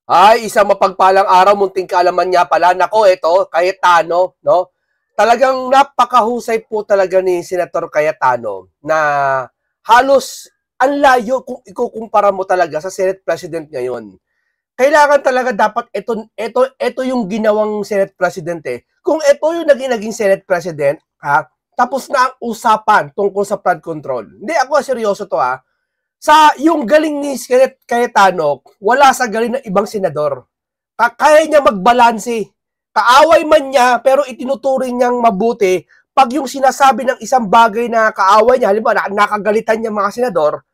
Ay, isang mapagpalang araw, munting kaalaman nga pala. Nako, ito, Cayetano, no? Talagang napakahusay po talaga ni Senator Cayetano na halos ang layo kung ikukumpara mo talaga sa Senate President ngayon. Kailangan talaga dapat ito yung ginawang Senate President eh. Kung ito yung naging Senate President, ha, tapos na ang usapan tungkol sa flood control. Hindi, ako seryoso to ha. Sa yung galing ni Senate Cayetano, wala sa galing ng ibang senador. Kaya niya magbalanse. Kaaway man niya, pero itinuturing niyang mabuti pag yung sinasabi ng isang bagay na kaaway niya, halimbawa nakagalitan niya mga senador,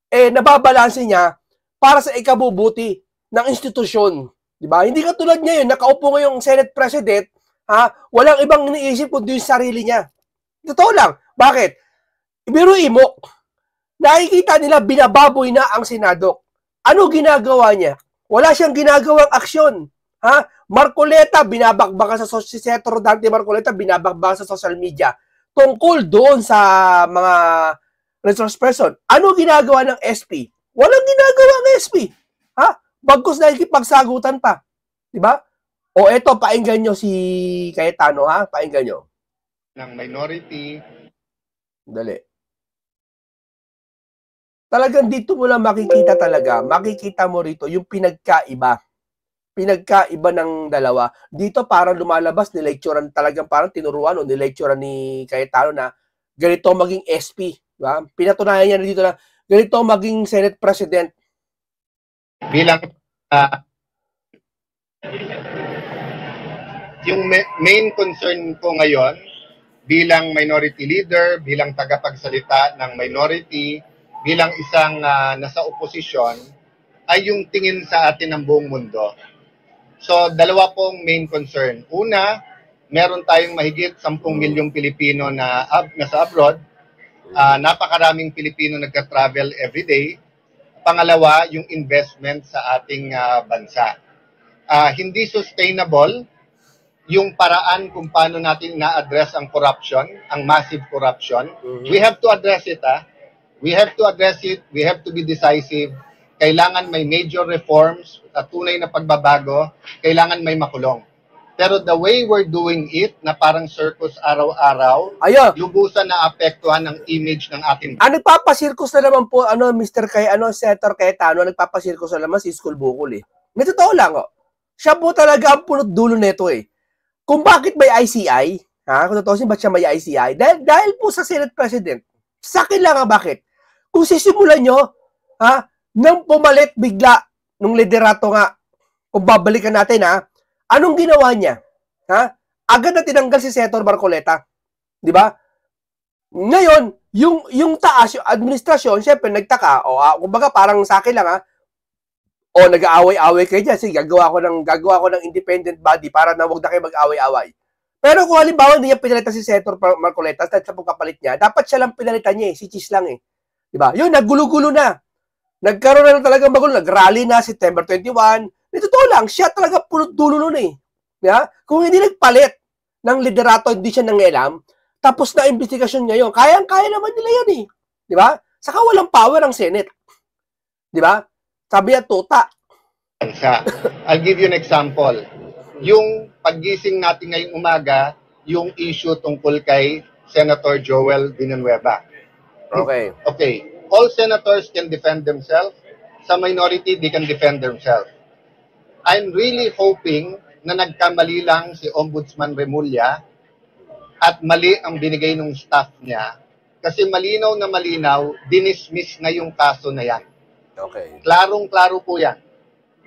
nababalanse niya para sa ikabubuti ng institusyon. Diba? Hindi katulad ngayon, nakaupo ngayong Senate President, ha, walang ibang iniisip kundi yung sarili niya. Totoo lang. Bakit? Ibiruin mo, nakikita nila binababoy na ang Senado. Ano ginagawa niya? Wala siyang ginagawang aksyon. Ha? Marcoleta, binabakbakan si Senator Dante Marcoleta, binabakbakan sa social media tungkol doon sa mga resource person. Ano ginagawa ng SP? Walang ginagawa ng SP. Ha? Bagkus na ikipagsagutan pa. Diba? O eto, painggan nyo si Cayetano, ha? Painggan nyo. Ng minority. Dali. Talagang dito mo lang makikita mo rito yung pinagkaiba ng dalawa. Dito parang lumalabas, nilecturean talagang parang tinuruan o nilecturean ni Cayetano na ganito maging SP. Diba? Pinatunayan niya na dito na ganito maging Senate President. Bilang yung main concern ko ngayon bilang minority leader, bilang tagapagsalita ng minority, bilang isang nasa oposisyon, ay yung tingin sa atin ng buong mundo. So, dalawa pong main concern. Una, meron tayong mahigit 10 milyong Pilipino na nasa abroad. Napakaraming Pilipino nagka-travel everyday. Pangalawa, yung investment sa ating bansa. Hindi sustainable yung paraan kung paano natin na-address ang corruption, ang massive corruption. We have to address it. We have to address it. We have to be decisive. Kailangan may major reforms, tunay na pagbabago. Kailangan may makulong. Pero the way we're doing it, na parang circus araw-araw, lubusan na apektuhan ng image ng ating... Nagpapasirkus na naman po, Senator Cayetano, nagpapasirkus na naman si School Bukol eh. May totoo lang, siya po talaga ang punot dulo nito eh. Kung bakit may ICI, kung totoo ba't siya may ICI? Dahil po sa Senate President. Sa akin lang bakit? Kung sisimulan nyo, nang pumalit bigla, nung liderato nga, kung babalikan natin anong ginawa niya? Agad na tinanggal si Senator Marcoleta. Di ba? Ngayon, yung taas, yung administrasyon, syempre nagtaka, kumbaga parang sa akin lang nag-aaway-away kayo dyan, sige, gagawa ko ng independent body para na huwag na kayo mag-away-away. Pero kung halimbawa hindi niya pinalitan si Senator Marcoleta sa pagkapalit niya, dapat siya lang pinalitan niya si Cheese lang eh. Diba? Yun, naggulo-gulo na. Nagkaroon na talagang magulo, nag-rally na September 21. Totoo lang, siya talaga punot dulo nun eh. Diba? Kung hindi nagpalit ng liderato, hindi siya nangialam, tapos na investigasyon niya yun, kayang-kaya naman nila yan eh. Diba? Saka walang power ang Senate. Diba? Sabi niya, tuta. I'll give you an example. Yung paggising natin ngayong umaga, yung issue tungkol kay Senator Joel Villanueva. Okay. Okay. All senators can defend themselves. Sa minority, they can defend themselves. I'm really hoping na nagkamali lang si Ombudsman Remulla at mali ang binigay ng staff niya. Kasi malinaw na malinaw, dinismiss na yung kaso na yan. Okay. Klarong-klaro po yan.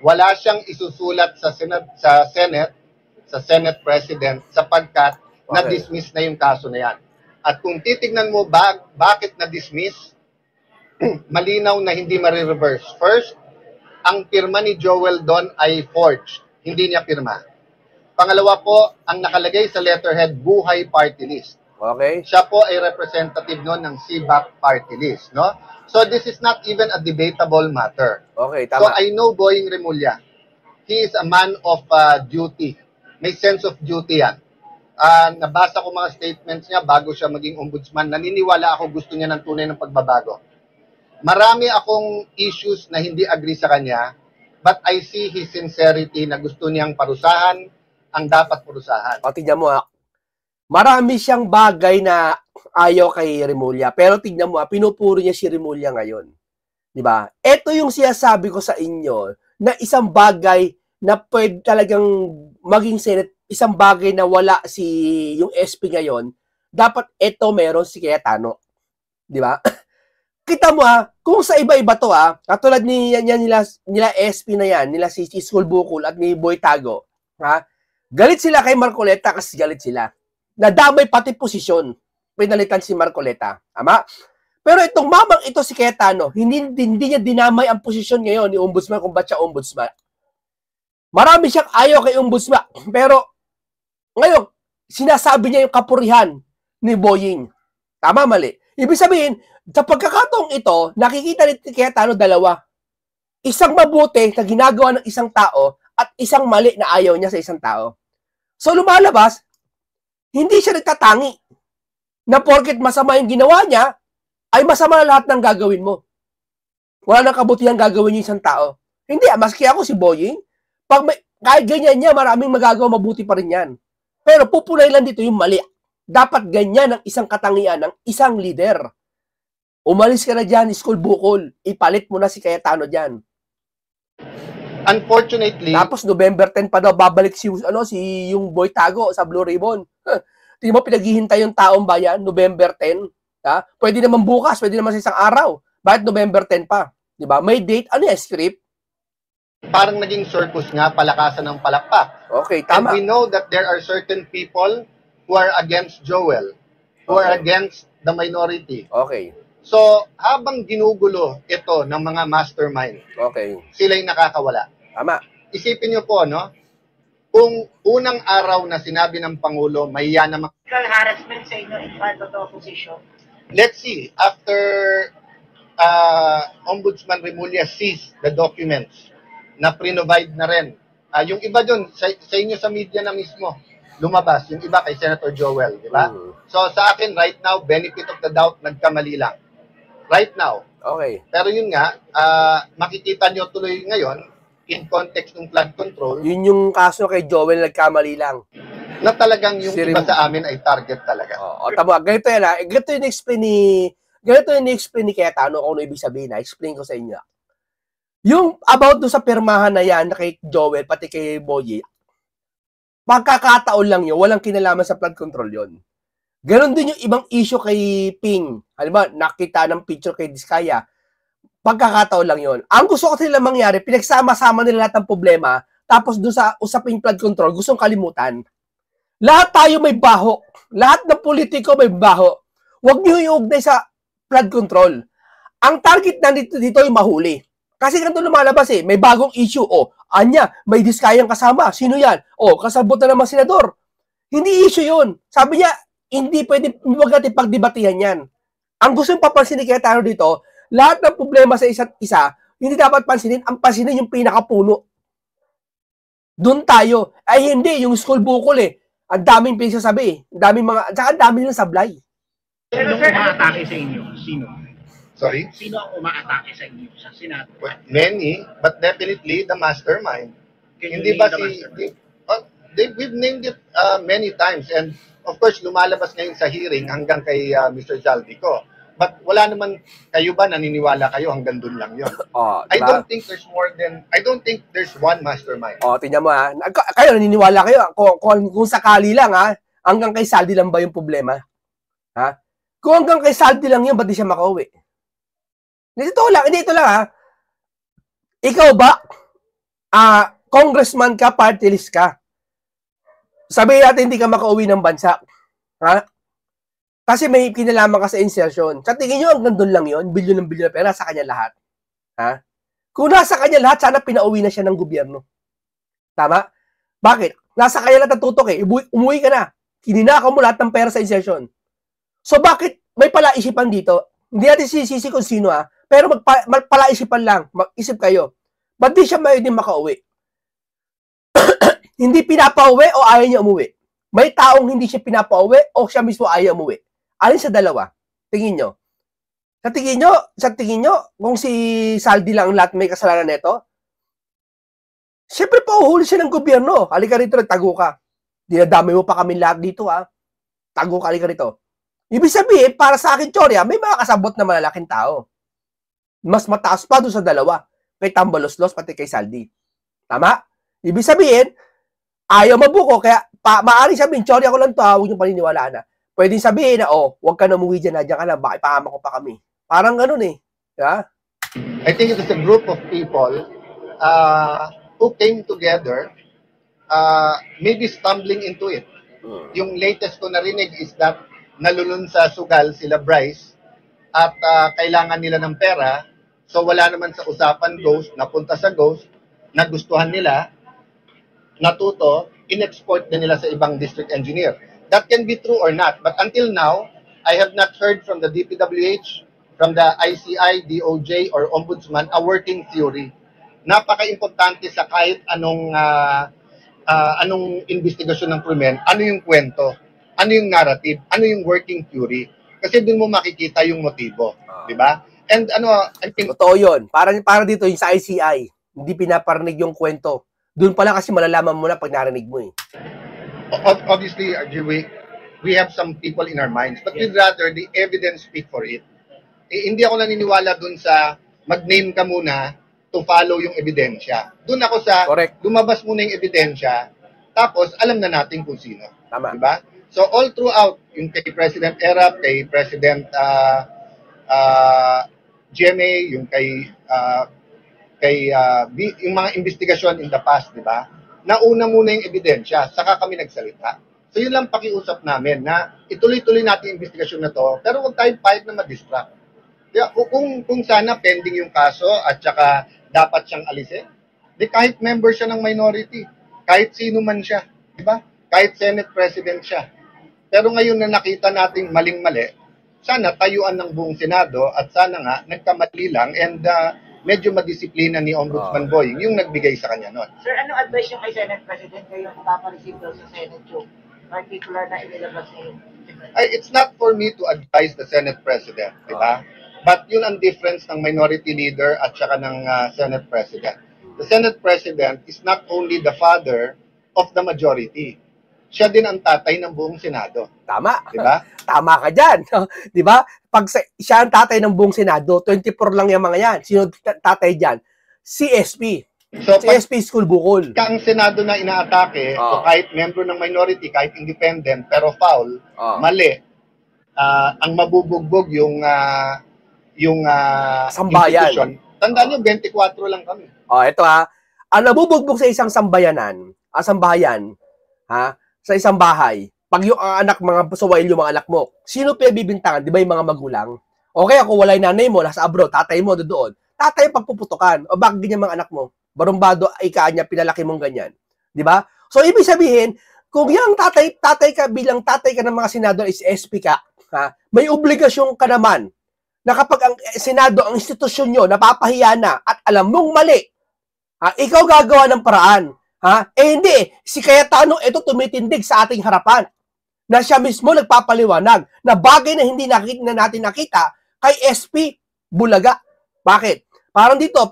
Wala siyang isusulat sa Senate President sapagkat na-dismiss na yung kaso na yan. At kung titignan mo bakit na-dismiss, malinaw na hindi marireverse. First, ang pirma ni Joel doon ay forged. Hindi niya pirma. Pangalawa po, ang nakalagay sa letterhead, Buhay Party List. Okay. Siya po ay representative noon ng CBAC Party List, no? So this is not even a debatable matter. Okay, tama. So I know Boying Remulla. He is a man of duty. May sense of duty yan. Nabasa ko mga statements niya bago siya maging ombudsman. Naniniwala ako gusto niya ng tunay ng pagbabago. Marami akong issues na hindi agree sa kanya, but I see his sincerity na gusto niyang parusahan ang dapat parusahan. O, tignan mo marami siyang bagay na ayaw kay Remulla. Pero tignan mo pinupuri niya si Remulla ngayon. Di ba? Ito yung sinasabi ko sa inyo na isang bagay na pwede talagang maging Senate, isang bagay na wala yung SP ngayon, dapat ito meron si Cayetano. Di ba? Kita mo kung sa iba-iba to katulad nila SP na yan, nila si Iskol Bukol at ni Boy Tago, galit sila kay Marcoleta kasi galit sila. Nadamay pati posisyon. Pinalitan si Marcoleta. Tama? Pero itong mamang ito si Cayetano, hindi niya dinamay ang posisyon ngayon ni Ombudsman kung ba't siya Ombudsman. Marami siyang ayaw kay Ombudsman. Pero ngayon, sinasabi niya yung kapurihan ni Boying. Tama, mali. Ibig sabihin, sa pagkakataong ito, nakikita ni Cayetano dalawa. Isang mabuti na ginagawa ng isang tao at isang mali na ayaw niya sa isang tao. So lumalabas, hindi siya nagtatangi na porket masama yung ginawa niya, ay masama na lahat ng gagawin mo. Wala nang kabutihan gagawin yung isang tao. Hindi, maski ako si Boying, kahit ganyan niya, maraming magagawa, mabuti pa rin yan. Pero pupulay lang dito yung mali. Dapat ganyan ang isang katangian ng isang leader. Umalis ka na dyan, Iskol Bukol. Ipalit mo na si Cayetano dyan. Unfortunately, tapos November 10 pa daw babalik si yung Boy Tago sa Blue Ribbon. Tingnan mo, pinaghihintay yung taong bayan, November 10. Pwede naman bukas, pwede naman sa isang araw. Bakit November 10 pa? Diba? May date, ano yung script? Parang naging circus nga, palakasan ng palakpak. Okay, tama. And we know that there are certain people who are against Joel, who are against the minority. Okay. So, habang ginugulo ito ng mga mastermind, sila'y nakakawala. Tama. Isipin niyo po, no? Kung unang araw na sinabi ng Pangulo, may yan na harassment sa inyo in front of the opposition. Let's see, after Ombudsman Remulla sees the documents na pre-provide na rin. Yung iba dun, sa inyo sa media na mismo, lumabas. Yung iba kay Senator Joel, di ba? So sa akin, right now, benefit of the doubt, nagkamali lang. Right now. Okay. Pero yun nga, makikita nyo tuloy ngayon, in context ng flood control. Yun yung kaso kay Joel, nagkamali lang. Na talagang yung iba sa amin ay target talaga. Tama, ganito yan ganito yung explain ni Cayetano kung ano ibig sabihin explain ko sa inyo. Yung about do sa pirmahan na yan kay Joel, pati kay Boye, pagkakataon lang yun, walang kinalaman sa flood control yon. Ganon din yung ibang issue kay Ping. Halimbawa, nakita ng picture kay Diskaya. Pagkakataon lang yon. Ang gusto ko nila mangyari, pinagsama-sama nila lahat ng problema, tapos doon sa usaping flood control, gustong kalimutan. Lahat tayo may baho. Lahat ng politiko may baho. Huwag niyo iugnay sa flood control. Ang target na dito ay mahuli. Kasi ganito lumalabas may bagong issue. Anya, may Diskayang kasama. Sino yan? Kasabot na naman senador. Hindi issue yun. Sabi niya, hindi pwede, huwag natin pagdebatihan yan. Ang gusto yung papansin ni Cayetano dito, lahat ng problema sa isa't isa, hindi dapat pansinin, ang pansinin yung pinakapuno. Doon tayo. Ay hindi, yung Iskol Bukol ang daming pinagsasabi ang daming mga, tsaka ang daming lang sablay. Sinong umaatake sa inyo? Sino? Sorry? Sino ang umaatake sa inyo sa Senado? Well, many, but definitely the mastermind. Hindi ba we've named it many times, and of course, lumalabas ngayon sa hearing hanggang kay Mr. Zaldico. But wala naman, kayo ba naniniwala kayo hanggang doon lang yun? Diba? I don't think there's one mastermind. Tingnan mo kayo naniniwala kayo kung sakali lang hanggang kay Saldi lang ba yung problema? Kung hanggang kay Saldi lang yun, ba't di siya makauwi? Hindi ito lang Ikaw ba, congressman ka, party list ka? Sabihin natin hindi ka makauwi ng bansa. Kasi may kinalaman ka sa insertion. Sa tingin nyo, hanggang doon lang yun, bilyon ng bilyon na pera, sa kanya lahat. Kung nasa kanya lahat, sana pinauwi na siya ng gobyerno. Tama? Bakit? Nasa kanya lahat ang tutok Umuwi ka na. Kininakaw mo lahat ng pera sa insertion. So bakit may palaisipan dito? Hindi natin sisisi kung sino pero palaisipan lang. Mag-isip kayo. Ba't di siya may din makauwi? Hindi pinapauwi o ayaw niya umuwi? May taong hindi siya pinapauwi o siya mismo ayaw umuwi? Alin sa dalawa? Tingin nyo. Sa tingin nyo, kung si Saldi lang lahat may kasalanan nito, Siyempre pauhuli siya ng gobyerno. Halika rito, tago ka. Dinadami mo pa kami lahat dito, ha? Tago ka, halika rito. Ibig sabihin, para sa akin, Chorya, may mga kasabot na malalaking tao. Mas mataas pa doon sa dalawa. Kay Tambaloslos, pati kay Saldi. Tama? Ibig sabihin, ayaw mabuko, kaya maaaring sabihin, Chorya ko lang to, huwag niyong paniniwalaan na. Pwedeng sabihin na, huwag ka na umuwi dyan, ka lang, baka ipahama ko pa kami. Parang ganun eh. Yeah? I think it is a group of people who came together, maybe stumbling into it. Yung latest ko narinig is that nalulun sa sugal sila Bryce at kailangan nila ng pera. So wala naman sa usapan Ghost, napunta sa Ghost, nagustuhan nila, natuto, in-export na nila sa ibang district engineer. That can be true or not. But until now, I have not heard from the DPWH, from the ICI, DOJ, or Ombudsman, a working theory. Napaka-importante sa kahit anong investigasyon ng krimen, ano yung kwento, ano yung narrative, ano yung working theory. Kasi dun mo makikita yung motibo. Di ba? And I think... Totoo yun. Para dito yung sa ICI, hindi pinaparinig yung kwento. Doon pala kasi malalaman mo na pag narinig mo eh. Obviously, RJ, we have some people in our minds, but we'd rather the evidence speak for it. Hindi ako naniniwala dun sa mag-name ka muna to follow yung ebidensya. Dun ako sa lumabas muna yung ebidensya, tapos alam na natin kung sino. Tama. Diba? So all throughout, yung kay President Erap, kay President GMA, yung yung mga investigasyon in the past, diba? Nauna muna yung ebidensya, saka kami nagsalita. So yun lang pakiusap namin na ituloy-tuloy natin yung investigasyon na to, pero huwag tayong pahit na ma-distract. Kaya kung sana pending yung kaso at saka dapat siyang alisin, di kahit member siya ng minority, kahit sino man siya, di ba? Kahit Senate President siya. Pero ngayon na nakita nating maling-mali, sana tayuan ng buong Senado at sana nga nagkamali lang and medyo madisiplina ni Ombudsman Boying yung nagbigay sa kanya noon. Sir, ano advice yung kay Senate President kayo kung papareceive daw sa Senate yung particular na inilabas niyo? It's not for me to advise the Senate President, di ba? But yun ang difference ng minority leader at saka ng Senate President. The Senate President is not only the father of the majority. Siya din ang tatay ng buong Senado. Tama. Di ba? Tama ka dyan. Di ba? Pag siya ang tatay ng buong Senado, 24 lang yung mga yan. Sino tatay dyan? Si SP. So, si SP School Bukol. Ang Senado na inaatake, o kahit member ng minority, kahit independent, pero foul, mali. Ang mabubugbog yung sambayan. Tandaan nyo, 24 lang kami. Ito ang nabubugbog sa isang sambayanan, sambahayan, sa isang bahay, pag yung anak, mga suwail yung mga anak mo, sino pinabibintangan? Di ba yung mga magulang? Okay, ako wala yung nanay mo, nasa abroad, tatay mo doon. Tatay pagpuputukan. O bakit ganyan mga anak mo? Barumbado, ika niya, pinalaki mong ganyan. Di ba? So, ibig sabihin, kung yung tatay ka, bilang tatay ka ng mga senador is SP ka, may obligasyon ka naman na kapag ang Senado, ang institusyon nyo, napapahiya na at alam mong mali, ikaw gagawa ng paraan. Hindi, si Cayetano ito tumitindig sa ating harapan na siya mismo nagpapaliwanag na bagay na hindi natin nakita kay SP Bulaga. Bakit? Parang dito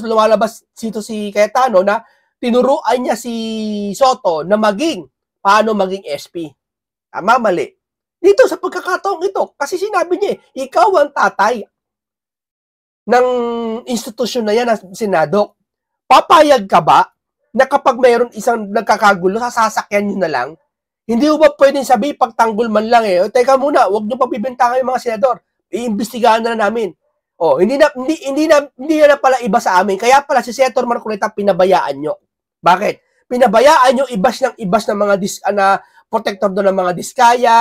lumalabas dito si Cayetano na tinuruan niya si Soto na paano maging SP. Tama, mali. Dito sa pagkakataong ito, kasi sinabi niya, ikaw ang tatay ng institusyon na yan, ng Senado. Papayag ka ba na kapag mayroon isang nagkakagulo, sasakyan nyo na lang? Hindi mo ba pwedeng sabihin, pagtanggol man lang teka muna, huwag nyo pabibintangan yung mga senador. Iimbestigahan na namin. Hindi na pala iba sa amin. Kaya pala si Senator Marcoleta pinabayaan nyo. Bakit? Pinabayaan nyo ibas ng mga protector doon ng mga diskaya,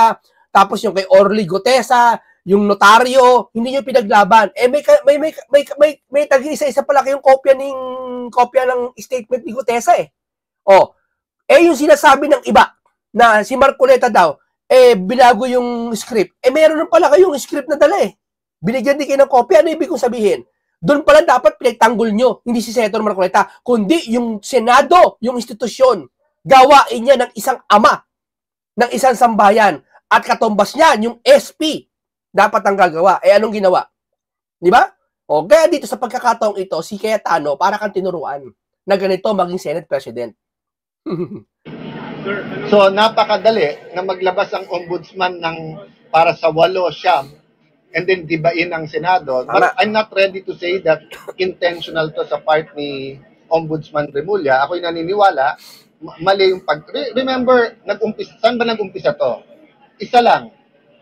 tapos yung kay Orly Gutesa, yung notaryo, hindi nyo pinaglaban. May tag-isa-isa pala kayong kopya ng statement ni Gutesa yung sinasabi ng iba na si Marcoleta daw, binago yung script. Meron pala kayong script na dala Binigyan din kayo ng kopya. Ano ibig kong sabihin? Doon pala dapat pinagtanggol nyo, hindi si Senator Marcoleta, kundi yung Senado, yung institusyon, gawain niya ng isang ama, ng isang sambayan, at katumbas niyan, yung SP, dapat ang gagawa. Anong ginawa? Di ba? Kaya dito sa pagkakataong ito, si Cayetano, para kang tinuruan. na ganito maging Senate President. So, napakadali na maglabas ang ombudsman ng para sa 8, 9, and then dibain ang Senado. But Tama. I'm not ready to say that intentional to sa part ni Ombudsman Remulla. Ako'y naniniwala, mali yung Remember, saan ba nag-umpisa to? Isa lang,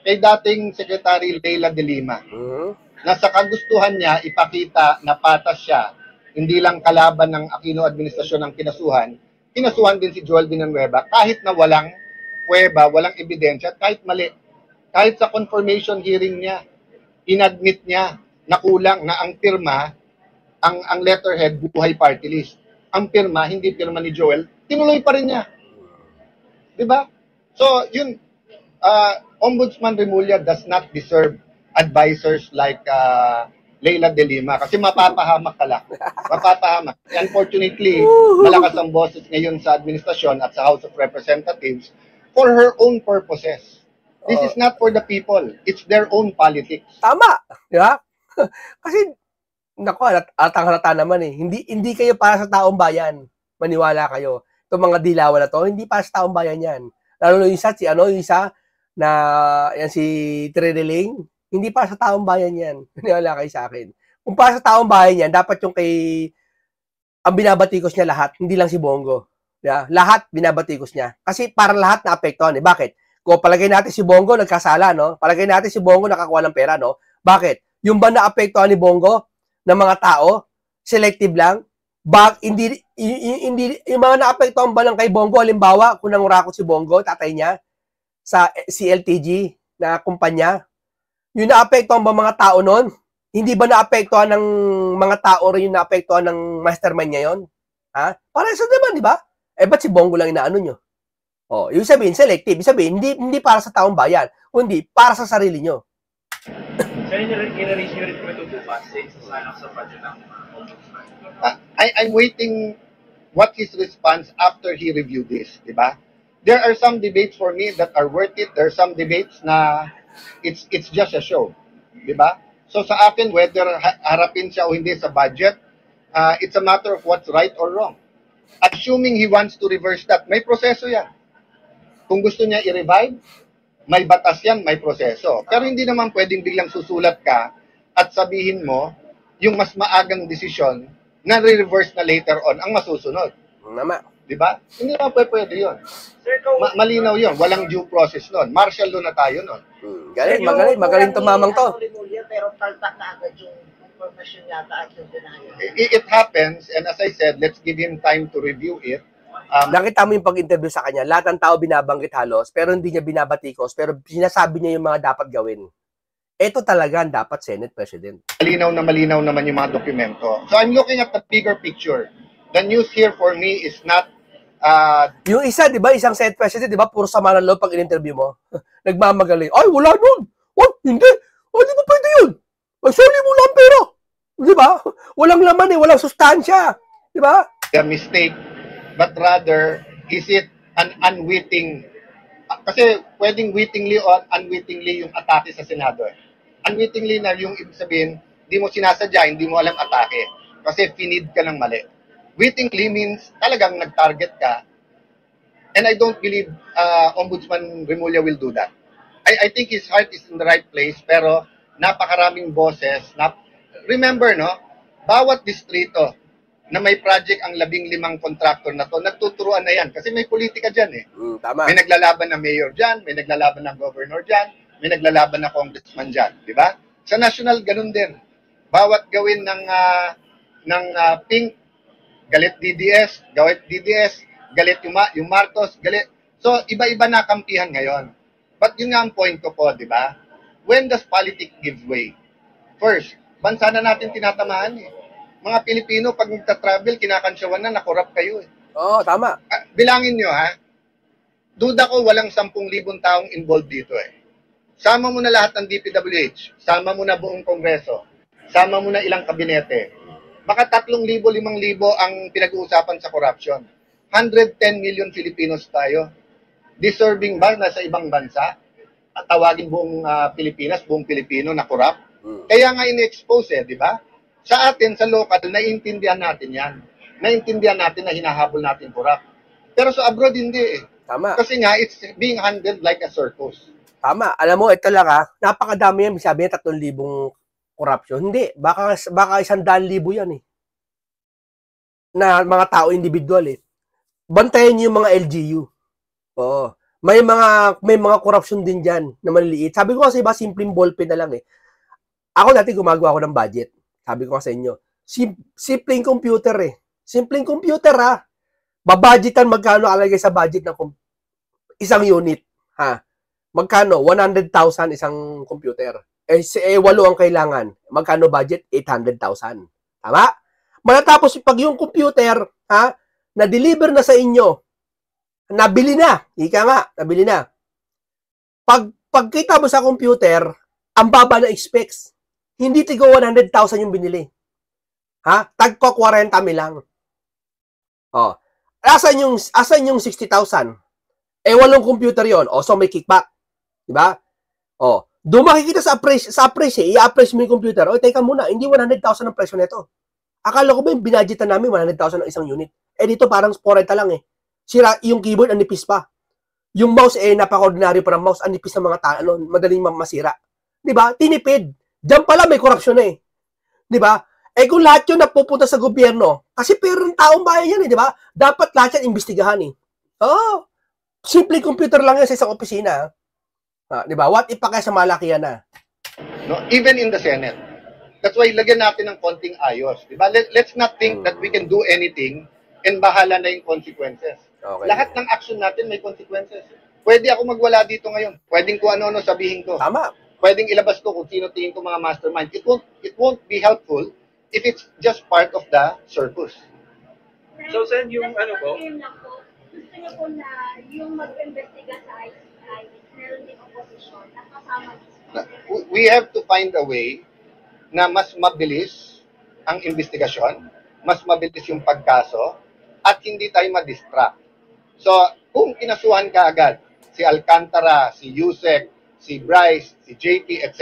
kay dating Secretary Leila de Lima. Na sa kagustuhan niya, ipakita na patas siya, hindi lang kalaban ng Aquino administrasyon ang kinasuhan din si Joel Villanueva kahit na walang pweba, walang ebidensya, kahit mali. Kahit sa confirmation hearing niya, inadmit niya na kulang na ang pirma, ang letterhead, buhay party list. Ang pirma, hindi pirma ni Joel, tinuloy pa rin niya. Diba? So, yun, Ombudsman Remulla does not deserve advisors like Leila de Lima kasi mapapahamak ka lang. Mapapahamak. Unfortunately, malakas ang boses ngayon sa administrasyon at sa House of Representatives for her own purposes. This is not for the people. It's their own politics. Tama. Di ba? Kasi, naku, halata naman eh. Hindi kayo para sa taong bayan. Maniwala kayo. Itong mga dilawan na to, hindi para sa taong bayan yan. Lalo yung isa, yung isa na, yan si Tredeling, hindi para sa taong bayan yan. Maniwala kayo sa akin. Kung para sa taong bayan yan, dapat yung ang binabatikos niya lahat, hindi lang si Bongo. Yeah? Lahat binabatikos niya. Kasi para lahat na apektuhan eh. Bakit? Kung palagay natin si Bongo nagkasala, no? Palagay natin si Bongo nakakuha ng pera, no? Bakit? Yung ba naapektuhan ni Bongo ng mga tao, selective lang? Hindi, yung mga naapektuhan ba lang kay Bongo, halimbawa, kung nangurakot si Bongo, tatay niya, sa CLTG na kumpanya, yung naapektuhan ba mga tao nun? Hindi ba naapektuhan ng mga tao rin yung naapektuhan ng mastermind niya yun? Ha? Para sa naman, di ba? Eh, ba't si Bongo lang inaano nyo? Oh, yung sabihin, selective. Yung sabihin, hindi para sa taong bayan, kundi para sa sarili nyo. Sir, i-raise nyo rin kung ito bukas sa budget ng Ombudsman. I'm waiting what his response after he reviewed this, di ba? There are some debates for me that are worth it. There are some debates na it's just a show, di ba? So sa akin, whether harapin siya o hindi sa budget, it's a matter of what's right or wrong. Assuming he wants to reverse that, may proseso yan. Kung gusto niya i-revive, may batas yan, may proseso. Pero hindi naman pwedeng biglang susulat ka at sabihin mo yung mas maagang desisyon na re-reverse na later on ang masusunod. Nama. Di ba? Hindi naman pwede yun. Sir, Malinaw yun. Walang due process nun. Martial law na tayo nun. Magaling tumamang to. Pero talpak na agad yung information yata at yung dinaya. It happens, and as I said, let's give him time to review it. Nakita mo yung pag-interview sa kanya, lahat ng tao binabanggit halos, pero hindi niya binabatikos, pero sinasabi niya yung mga dapat gawin. Ito talaga ang dapat Senate President. Malinaw naman yung mga dokumento. So I'm looking at the bigger picture. The news here for me is not... yung isa, di ba, isang Senate President, di ba, puro sama ng loob pag in-interview mo. Nagmamagaling. Ay, wala nun. Hindi. Di ba pwede yun? Ay, sorry mo lang pera. Di ba? Walang laman walang sustansya. Di ba? A mistake, but rather, is it an unwitting... Kasi pwedeng wittingly or unwittingly yung atake sa Senado. Unwittingly na yung ibig sabihin, hindi mo sinasadya, hindi mo alam atake. Kasi finid ka ng mali. Wittingly means talagang nag-target ka. And I don't believe Ombudsman Remulla will do that. I think his heart is in the right place, pero napakaraming boses. Remember, no? Bawat distrito na may project ang 15 contractor na to, nagtuturuan na yan. Kasi may politika dyan eh. Tama. May naglalaban na mayor dyan, may naglalaban na governor dyan, may naglalaban na congressman dyan. Di ba? Sa national, ganun din. Bawat gawin ng pink, galit DDS, galit yung Marcos, galit. So, iba-iba na kampihan ngayon. But yun nga ang point ko po, di ba? When does politics give way? First, bansa na natin tinatamaan eh. Mga Pilipino, pag nagta-travel, kinakansyawan na korap kayo eh. Oo, tama. Bilangin nyo ha, duda ko walang 10,000 taong involved dito eh. Sama mo na lahat ng DPWH, sama mo na buong Kongreso, sama mo na ilang kabinete. Baka 3,000, 5,000 ang pinag-uusapan sa corruption. 110 million Filipinos tayo. Deserving ba na sa ibang bansa? At tawagin buong Pilipinas, buong Pilipino na corrupt? Kaya nga in-expose di ba? Sa atin, sa local, naiintindihan natin yan. naintindihan natin na hinahabol natin corrupt. Pero sa abroad, hindi eh. Tama. Kasi nga, it's being handled like a circus. Tama. Alam mo, ito lang napakadami yan. Sabi niya 3,000 corruption. Hindi. Baka 100,000 yan eh. Na mga tao individual eh. Bantayan niyo yung mga LGU. Oo. May mga corruption din diyan na maliliit. Sabi ko kasi simpleng ballpen na lang eh. Ako dati gumagawa ako ng budget. Sabi ko sa inyo, simpleng computer eh. Simpleng computer Babudgetan magkano alagay sa budget ng isang unit, Magkano? 100,000 isang computer. 8 ang kailangan. Magkano budget? 800,000. Tama? Matatapos pag yung computer, na-deliver na sa inyo, nabili na. Ika nga, nabili na. Pagkita mo sa computer, ang baba na specs. Hindi tigo 100,000 yung binili. Tagko 40 lang. Oh. Asan yung 60,000? 8 computer yon. So may kickback. Diba? Doon makikita sa appraise i-appraise mo yung computer. Teka muna, hindi 100,000 ang presyo nito. Akala ko ba yung binadgetan namin 100,000 ang isang unit? Dito parang 40 lang eh. Sira, yung keyboard, ang nipis pa. Yung mouse, napaka-ordinary pa ng mouse, ang nipis ng mga madaling masira. Diba? Tinipid. Diyan pala may corruption eh. Diba? Kung lahat yun napupunta sa gobyerno, kasi pero ng taong bayan yan eh, diba? Dapat lahat yan imbestigahan eh. Simple computer lang yan sa isang opisina. Diba? What if pa kaya sa malakihan na? No, even in the Senate. That's why lagyan natin ng konting ayos. Diba? Let's not think that we can do anything and bahala na yung consequences. Okay. Lahat ng action natin may consequences. Pwede ako magwala dito ngayon. Pwedeng kung ano-ano sabihin ko. Tama. Pwedeng ilabas ko kung sino tingin ko mga mastermind. It won't be helpful if it's just part of the circus. So, Sen, yung ano po? Gusto niyo po na yung mag-investiga sa ICI, meron din opposition, nakasama din. We have to find a way na mas mabilis ang investigasyon, mas mabilis yung pagkaso, at hindi tayo ma-distract. So, kung kinasuhan ka agad, si Alcantara, si Yusek, si Bryce, si JP, etc.,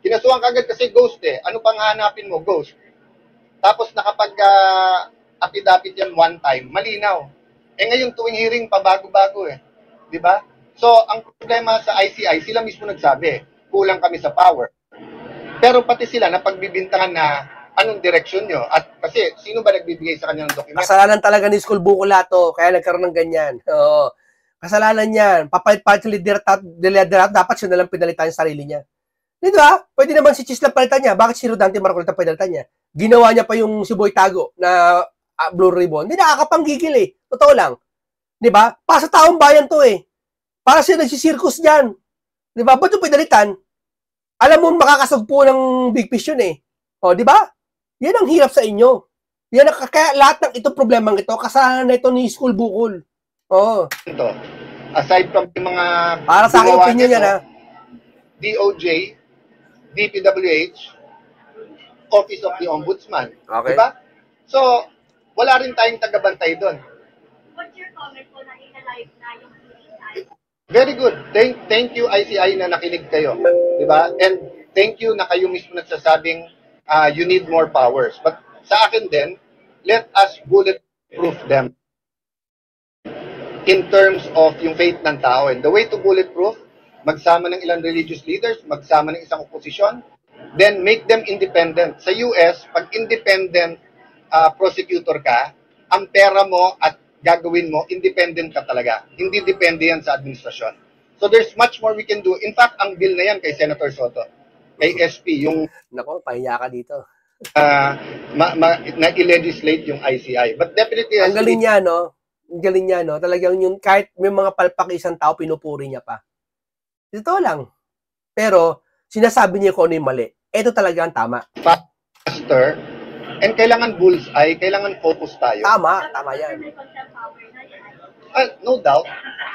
kinasuhan ka agad kasi ghost eh. Ano pang hanapin mo? Ghost. Tapos nakapag-apid-apid yan one time, malinaw. Ngayon tuwing hearing, pabago-bago eh. Di ba? So, ang problema sa ICI, sila mismo nagsabi, kulang kami sa power. Pero pati sila napagbibintangan na anong direksyon nyo. At kasi, sino ba nagbibigay sa kanya ng dokumento? Kasalanan talaga ni School Bukula to, kaya nagkaroon ng ganyan. Oo. Kasalanan yan. Papalit-palit sa liderato, dapat siya nalang pinalitan yung sarili niya. Dito pwede naman si Chisla palitan niya. Bakit si Rodante Marcolita palitan niya? Ginawa niya pa yung si Boy Tago na Blue Ribbon. Hindi nakakapanggigil eh. Totoo lang. Di ba? Para sa taong bayan to eh. Para siya nagsisirkus dyan. Di ba? Ba't yung pinalitan? Alam mo, makakasagpo ng big fish yun eh. Di ba? Yan ang hirap sa inyo. Yan kaya lahat ng ito problemang ito, kasalanan na ito ni School Bukol. Ito, aside from yung mga para sa akin opinion yan DOJ, DPWH, Office of the Ombudsman. Okay. Diba? So, wala rin tayong tagabantay doon. What's your comment po na ina-live na yung hearing? Very good. Thank you ICI na nakinig kayo. Diba? And thank you na kayo mismo nagsasabing you need more powers. But sa akin din, let us bulletproof them in terms of yung faith ng tao. And the way to bulletproof, magsama ng ilang religious leaders, magsama ng isang oposisyon, then make them independent. Sa US, pag independent prosecutor ka, ang pera mo at gagawin mo, independent ka talaga. Hindi depende yan sa administrasyon. So there's much more we can do. In fact, ang bill na yan kay Senator Soto, kay SP, yung Nako, pahiya ka dito. na-legislate yung ICI. But definitely, ang galing niya, no? Ang galing niya, no? Talagang yung kahit may mga palpak isang tao, pinupuri niya pa. Ito lang. Pero, sinasabi niya kung ano yung mali. Ito talaga ang tama. Faster, and kailangan bullseye, kailangan focus tayo. Tama yan. No doubt.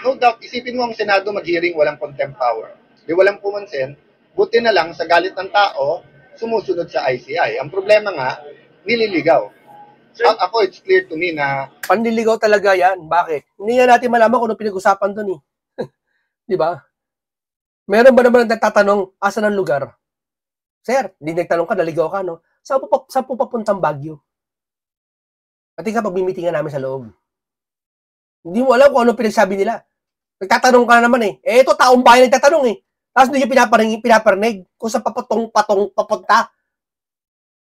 No doubt. Isipin mo ang Senado mag-hearing, walang contempt power. Di walang pumansin. Buti na lang sa galit ng tao, sumusunod sa ICI. Ang problema nga, nililigaw. Ako, it's clear to me na panliligaw talaga yan. Bakit? Hindi nga natin malaman kung ano pinag-usapan doon eh. Di ba? Meron ba naman nagtatanong, asan ang lugar? Sir, hindi nagtanong ka, naligaw ka, no? Saan po papuntang Baguio? Pati kapag mimitingan namin sa loob. Hindi mo alam kung ano pinagsabi nila. Nagtatanong ka na naman eh. Eh, ito taong bayan nagtatanong eh. Tapos hindi nyo pinaparinig kung sa papatong papunta.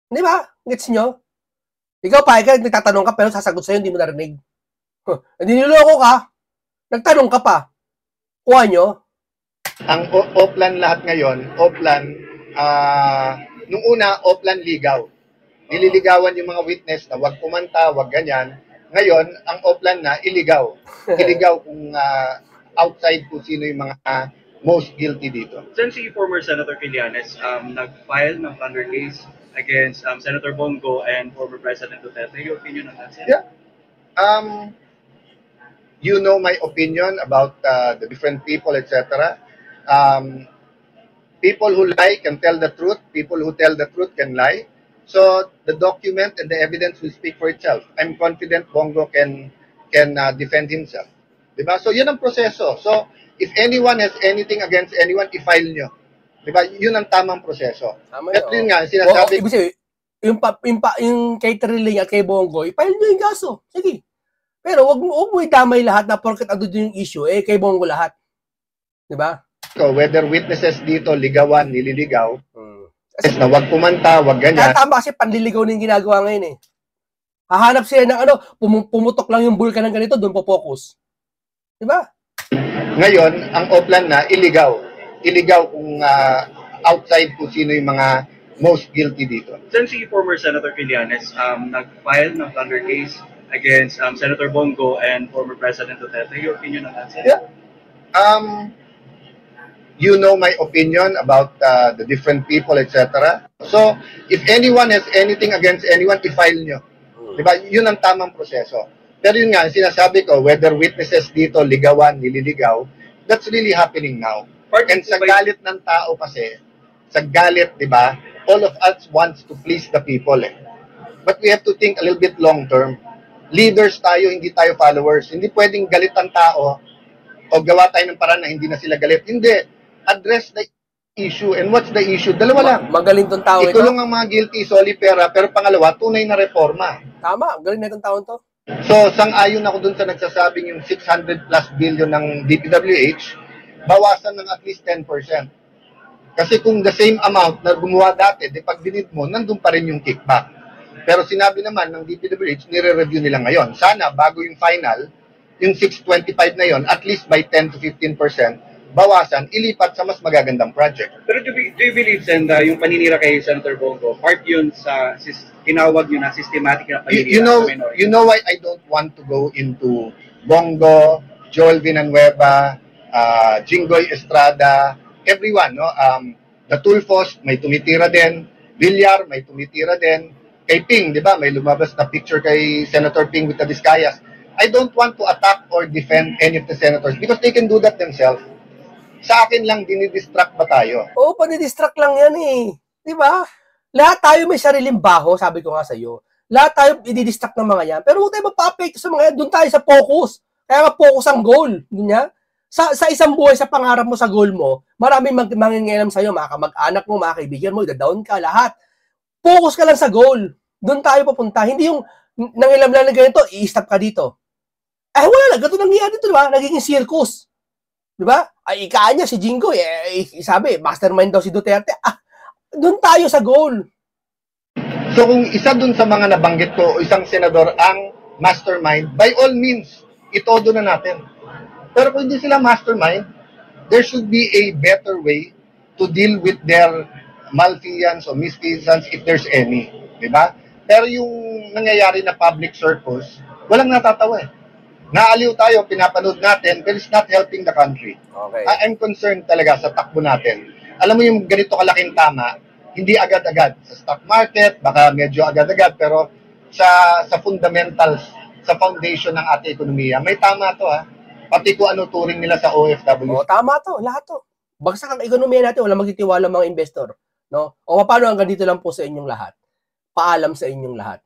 Di ba? Gets nyo? Ikaw pa, nagtatanong ka pero sasagot sa'yo, hindi mo narinig. Hindi niloko ka. Nagtanong ka pa. Kuha nyo. Ang Oplan lahat ngayon, Oplan, nung una, Oplan ligaw. Nililigawan yung mga witness na wag kumanta, wag ganyan. Ngayon, ang Oplan na, iligaw. Iligaw kung outside kung sino yung mga most guilty dito. Since si former Senator Trillanes nag-file ng plunder case against Senator Bongo and former President Duterte, your opinion on that? Yeah. You know my opinion about the different people, etc. People who lie can tell the truth. People who tell the truth can lie. So the document and the evidence will speak for itself. I'm confident Bongo can defend himself. Diba? So yun ang proseso. So if anyone has anything against anyone, i-file nyo. Diba? Yun ang tamang proseso. At yun nga, sinasabi... Ibig sabihin, yung kay Trilling at kay Bongo, i-file nyo yung kaso. Sige. Pero wag mo idamay lahat na porket ando yung issue, eh kay Bongo lahat. Diba? So whether witnesses dito, ligawan, nililigaw, na wag kumanta, wag ganyan. Tama kasi panliligaw na yung ginagawa ngayon eh. Hahanap sila ng ano, pumutok lang yung bulkan ng ganito, doon po focus. Diba? Ngayon, ang Oplan na, iligaw. Iligaw kung outside kung sino yung mga most guilty dito. Since si former Senator Trillanes nag-file ng plunder case against Senator Bongo and former President Duterte, your opinion on that? Yeah. You know my opinion about the different people, etc. So, if anyone has anything against anyone, i-file nyo. Diba? Yun ang tamang proseso. Pero yun nga, sinasabi ko, whether witnesses dito, ligawan, nililigaw, that's really happening now. And sa galit ng tao kasi, sa galit, diba, all of us wants to please the people. But we have to think a little bit long term. Leaders tayo, hindi tayo followers. Hindi pwedeng galit ang tao o gawa tayo ng paraan na hindi na sila galit. Hindi. Address the issue. And what's the issue? Dalawa lang. Magaling tong tao ito. Ikulong ang mga guilty, soli pera, pero pangalawa, tunay na reforma. Tama, galing na itong taon to. So, sang-ayon ako dun sa nagsasabing yung 600 plus billion ng DPWH, bawasan ng at least 10%. Kasi kung the same amount na gumawa dati, di pag dinid mo, nandun pa rin yung kickback. Pero sinabi naman ng DPWH, nire-review nila ngayon. Sana, bago yung final, yung 625 na yon, at least by 10 to 15%, bawasan, ilipat sa mas magagandang project. Pero do you believe, Senda, yung paninira kay Senator Bongo, part yun sa tinawag nyo na systematic na paninira sa minority? You know why I don't want to go into Bongo, Joel Villanueva, Jinggoy Estrada, everyone, no? The Tulfos, may tumitira din. Villar, may tumitira din. Kay Ping, di ba? May lumabas na picture kay Senator Ping with the Discayas. I don't want to attack or defend any of the senators because they can do that themselves. Sa akin lang, dinidistract ba tayo? Oo, panidistract lang yan eh. Di ba? Lahat tayo may sariling baho, sabi ko nga sa iyo. Lahat tayo i-distract ng mga yan. Pero huwag tayo magpa-apekto sa mga yan. Doon tayo sa focus. Kaya mag-focus ang goal. Ganyan. Sa isang buhay, sa pangarap mo, sa goal mo, maraming mangingialam sa'yo, mga kamag-anak mo, mga kaibigan mo, ida-down ka, lahat. Focus ka lang sa goal. Doon tayo papunta. Hindi yung nangilam lang na ganito, i-stop ka dito. Eh, wala lang. Ganito nangyayari dito, diba? Nagiging circus. Diba? Ay, ikaan niya si Jinggoy. Sabi, mastermind daw si Duterte. Doon tayo sa goal. So kung isa dun sa mga nabanggit ko, isang senador ang mastermind, by all means, itodo na natin. Pero kung hindi sila mastermind, there should be a better way to deal with their malfeasance or misfeasance if there's any. Diba? Pero yung nangyayari na public circus, walang natatawa eh. Naaliw tayo, pinapanood natin, but it's not helping the country. Okay. I'm concerned talaga sa takbo natin. Alam mo yung ganito kalaking tama, hindi agad-agad. Sa stock market, baka medyo agad-agad, pero sa fundamentals, sa foundation ng ating ekonomiya, may tama to ha. Pati kung ano turing nila sa OFW. O, tama to, lahat to. Bagsak ang ekonomiya natin, wala magtitiwala mga investor. No? O paano hanggang dito lang po sa inyong lahat? Paalam sa inyong lahat.